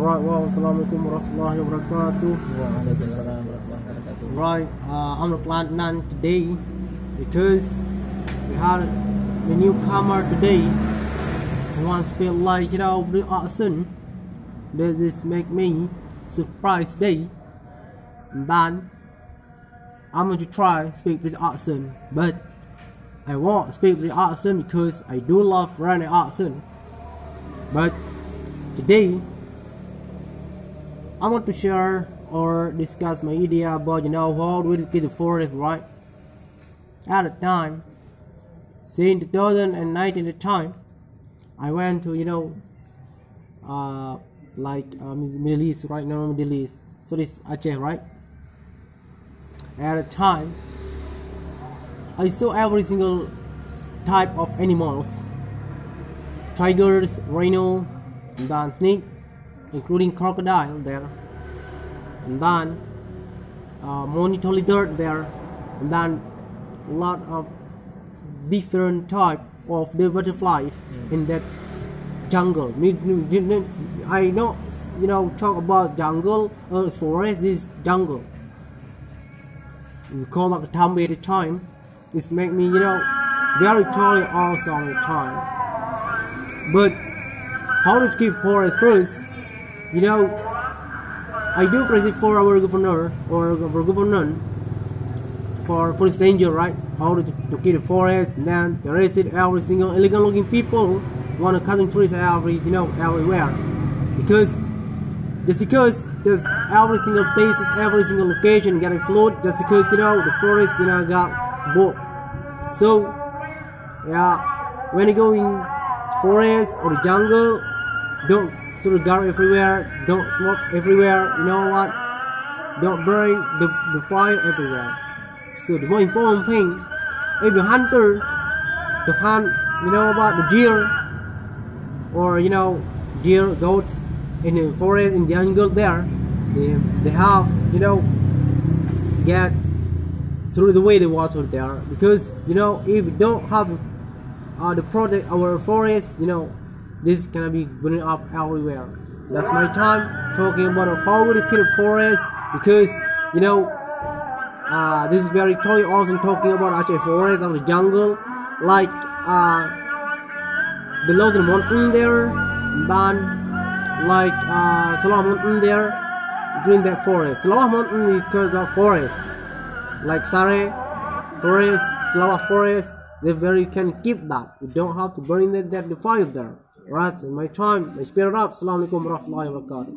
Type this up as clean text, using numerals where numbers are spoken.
Right, well, assalamualaikum warahmatullahi wabarakatuh. Waalaikumsalam warahmatullahi wabarakatuh. Right, I'm not planning none today because we had the newcomer today who wants to feel like, the accent. Does this make me surprised today? And then I'm going to try to speak with accent, but I won't speak with accent because I do love Redneck accent. But today I want to share or discuss my idea about how we get the forest right. At the time, say in 2019 at the time, I went to Middle East, right now Middle East. So this Aceh, right? At the time, I saw every single type of animals: tigers, rhino, and then snake, including crocodile there, and then monitor lizard there, and then a lot of different type of the butterflies in that jungle. I don't talk about jungle or forest. This jungle, we call it time at a time. This make me very totally awesome at the time. But how to keep forest first? I do present for our governor or our government for police danger, right? How to keep the forest, and then the rest of every single illegal looking people want to cutting trees everywhere. Because there's every single place, every single location getting flooded just because the forest got bought. So when you go in forest or the jungle, don't throw garbage everywhere, don't smoke everywhere, don't burn the fire everywhere. So the most important thing, if you're hunter to hunt about the deer or deer, goats in the forest, in the jungle there, they have get through the way the water there, because if we don't have to protect our forest, this can be burning up everywhere. That's my time talking about how to kill a forest, because this is very totally awesome talking about Aceh forest of the jungle, like below the mountain there, and like Salah mountain there, green that forest. Salah mountain is called forest, like Sare forest, Salah forest. They very can keep that. We don't have to burn that the fire there. Right, in my time, I speed it up. Assalamualaikum warahmatullahi wabarakatuh.